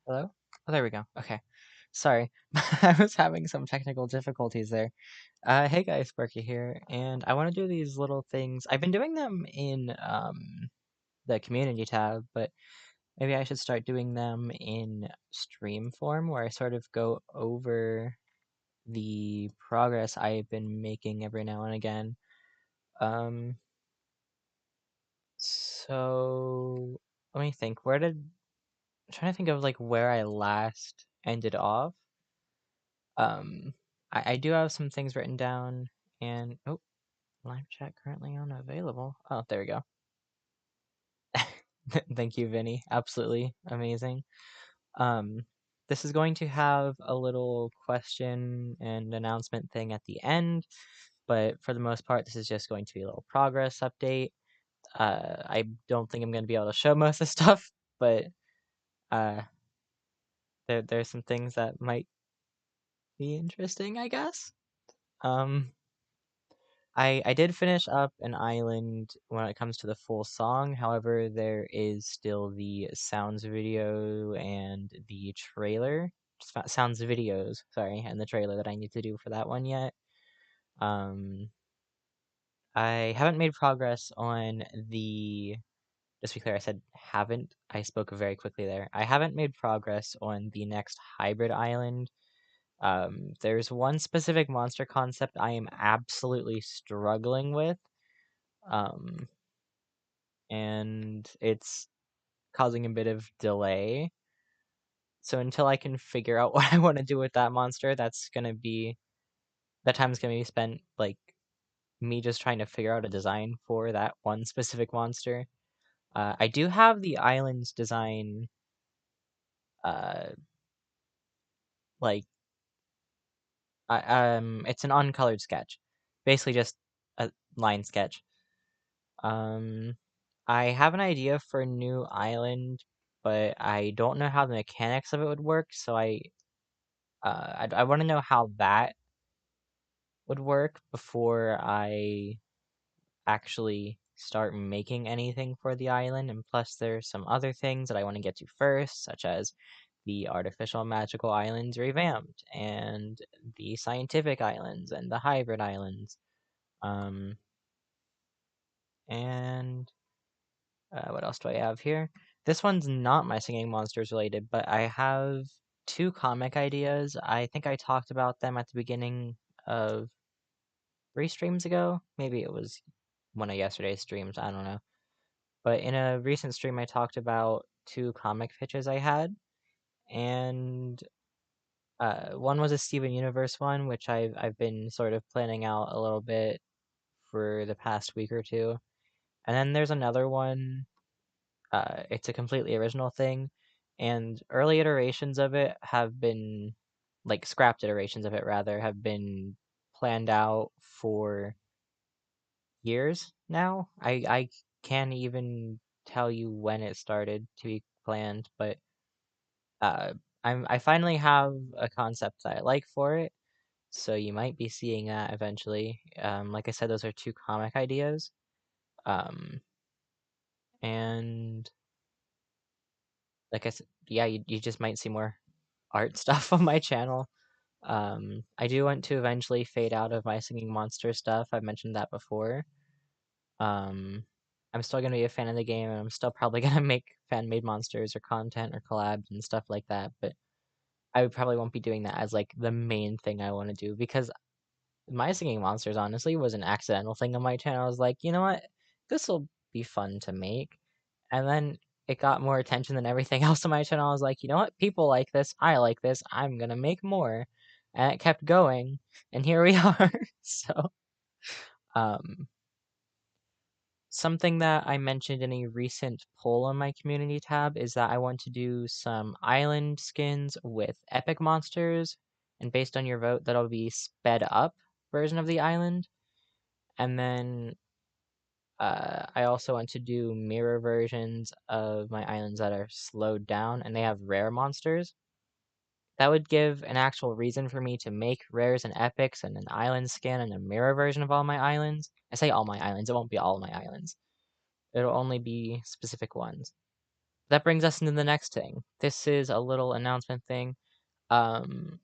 Hello? Oh, there we go. Okay. Sorry. I was having some technical difficulties there. Hey guys, Sparky here, and I want to do these little things. I've been doing them in the community tab, but maybe I should start doing them in stream form where I sort of go over the progress I've been making every now and again. Um, so let me think. I'm trying to think of like where I last ended off. Um, I do have some things written down, and oh, live chat currently unavailable. Oh, there we go. Thank you, Vinny. Absolutely amazing. Um, this is going to have a little question and announcement thing at the end, but for the most part, this is just going to be a little progress update. I don't think I'm going to be able to show most of the stuff, but uh, there's some things that might be interesting, I guess. Um, I did finish up an island when it comes to the full song. However, there is still the sounds video and the trailer. Sounds videos, sorry, and the trailer that I need to do for that one yet. Um, I haven't made progress on the. Just to be clear, I said haven't. I spoke very quickly there. I haven't made progress on the next hybrid island. There's one specific monster concept I am absolutely struggling with. Um, and it's causing a bit of delay. So until I can figure out what I want to do with that monster, that time's gonna be spent like me just trying to figure out a design for that one specific monster. I do have the island's design, uh, like it's an uncolored sketch, basically just a line sketch. Um, I have an idea for a new island, but I don't know how the mechanics of it would work, so I want to know how that would work before I actually start making anything for the island. And plus, there's some other things that I want to get to first, such as the artificial magical islands revamped, and the scientific islands, and the hybrid islands. Um, and what else do I have here? This one's not my singing monsters related, but I have two comic ideas. I think I talked about them at the beginning of 3 streams ago. Maybe it was one of yesterday's streams. I don't know. But in a recent stream, I talked about two comic pitches I had, and one was a Steven Universe one, which I've been sort of planning out a little bit for the past week or two, and then there's another one. It's a completely original thing, and early iterations of it have been, like scrapped iterations of it rather, have been planned out for years now. I can't even tell you when it started to be planned, but uh, I finally have a concept that I like for it, so you might be seeing that eventually. Like I said, those are two comic ideas, um, and like I said, yeah, you just might see more art stuff on my channel. I do want to eventually fade out of my singing monster stuff. I've mentioned that before. Um, I'm still gonna be a fan of the game, and I'm still probably gonna make fan-made monsters or content or collabs and stuff like that. But I probably won't be doing that as like the main thing I want to do because my singing monsters honestly was an accidental thing on my channel. I was like, you know what, this will be fun to make, and then it got more attention than everything else on my channel. I was like, you know what, people like this, I like this, I'm gonna make more, and it kept going, and here we are. So, um, something that I mentioned in a recent poll on my community tab is that I want to do some island skins with epic monsters, and based on your vote, that'll be sped up version of the island. And then I also want to do mirror versions of my islands that are slowed down and they have rare monsters. That would give an actual reason for me to make rares and epics and an island skin and a mirror version of all my islands. I say all my islands, it won't be all my islands. It'll only be specific ones. that brings us into the next thing. This is a little announcement thing. Um,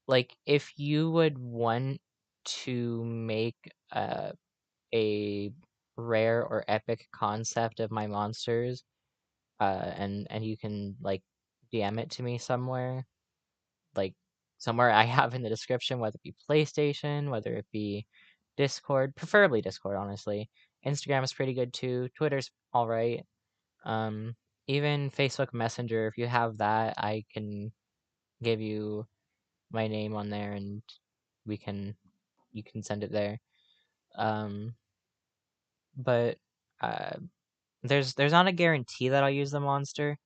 like if you would want to make a rare or epic concept of my monsters, and you can like DM it to me somewhere, like somewhere I have in the description, whether it be PlayStation, whether it be Discord, preferably Discord, honestly. Instagram is pretty good too. Twitter's all right. Um, Even Facebook Messenger, if you have that, I can give you my name on there, and we can you can send it there. Um, but uh, there's not a guarantee that I'll use the monster,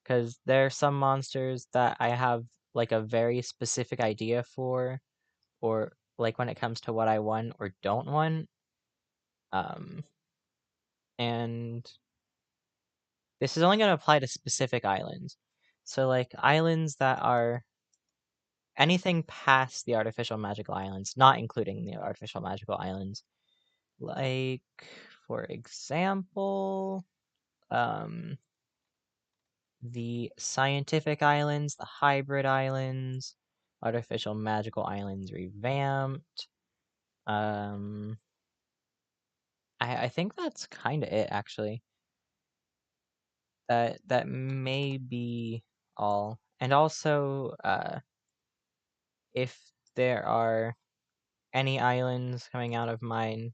because there are some monsters that I have like a very specific idea for, or like when it comes to what I want or don't want. Um, and this is only going to apply to specific islands. So like islands that are anything past the artificial magical islands, not including the artificial magical islands. Like, for example, um, the scientific islands, the hybrid islands, artificial magical islands revamped. Um, I think that's kind of it actually. That may be all. And also, if there are any islands coming out of mine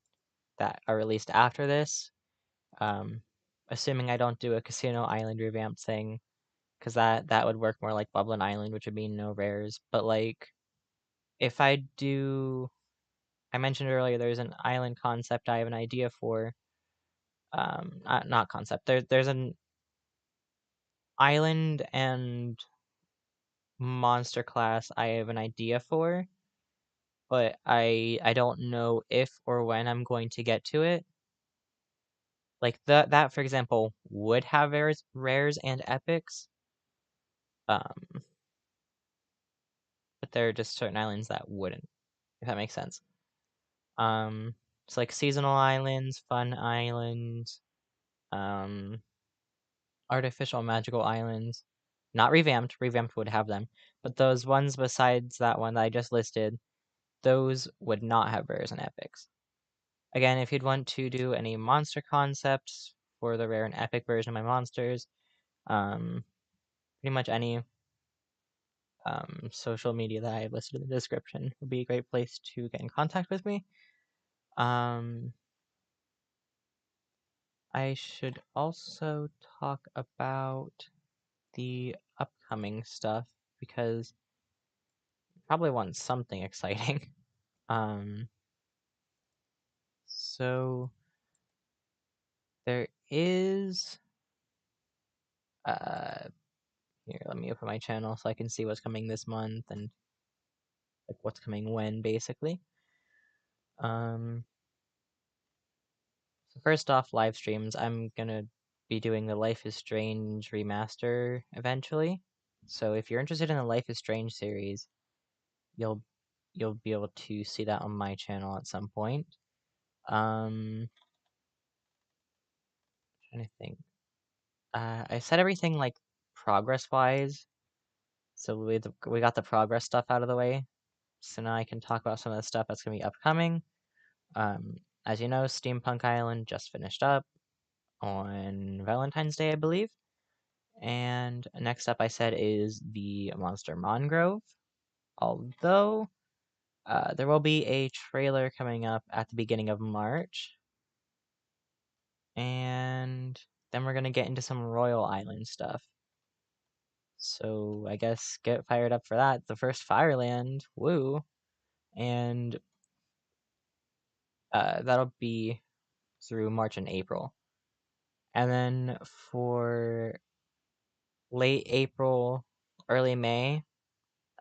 that are released after this, um, assuming I don't do a Casino Island revamp thing, because that would work more like Bubbling Island, which would mean no rares. But like, if I do, I mentioned earlier, there's an island concept I have an idea for. Not concept. There's an island and monster class I have an idea for, but I don't know if or when I'm going to get to it. Like that for example would have rares and epics. Um, but there are just certain islands that wouldn't, if that makes sense. It's like seasonal islands, fun islands, um, artificial magical islands. Not revamped. Revamped would have them, but those ones besides that one that I just listed, those would not have rares and epics. Again, if you'd want to do any monster concepts for the rare and epic version of my monsters, um, pretty much any social media that I have listed in the description would be a great place to get in contact with me. Um, I should also talk about the upcoming stuff because you probably want something exciting. Um, so there is here, let me open my channel so I can see what's coming this month and like what's coming when basically. Um, so first off, live streams. I'm gonna be doing the Life is Strange remaster eventually. So if you're interested in the Life is Strange series, you'll be able to see that on my channel at some point. Trying to think. I said everything like progress wise, so we got the progress stuff out of the way. So now I can talk about some of the stuff that's gonna be upcoming. Um, as you know, Steampunk Island just finished up on Valentine's Day, I believe. And next up, I said, is the Monster Mangrove. Although there will be a trailer coming up at the beginning of March, and then we're gonna get into some Royal Island stuff. So I guess get fired up for that. The first Fireland, woo! And that'll be through March and April. And then for late April, early May,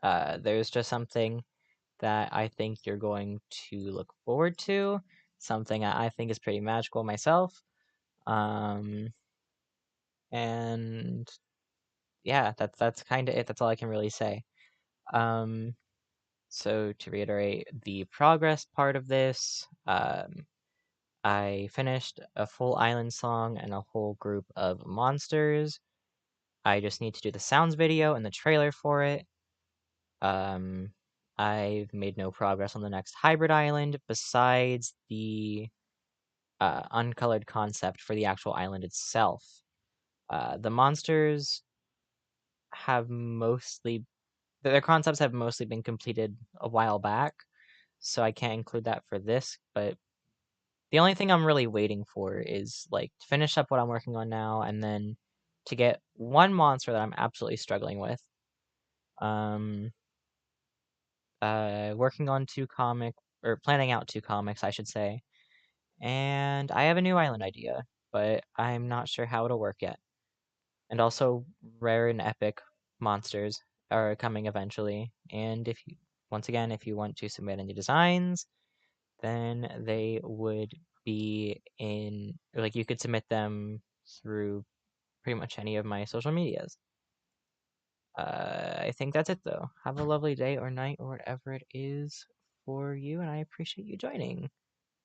there's just something that I think you're going to look forward to. Something I think is pretty magical myself. Um, and yeah, that's kind of it. That's all I can really say. Um, so to reiterate, the progress part of this, I finished a full island song and a whole group of monsters. I just need to do the sounds video and the trailer for it. Um, I've made no progress on the next hybrid island besides the uncolored concept for the actual island itself. The monsters have mostly their concepts have mostly been completed a while back, so I can't include that for this, but the only thing I'm really waiting for is like to finish up what I'm working on now and then to get one monster that I'm absolutely struggling with. Um working on planning out two comics, I should say. And I have a new island idea, but I'm not sure how it'll work yet. And also, rare and epic monsters are coming eventually. And once again, if you want to submit any designs, then they would be like you could submit them through pretty much any of my social medias. I think that's it though. Have a lovely day or night or whatever it is for you, and I appreciate you joining.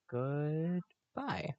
Goodbye.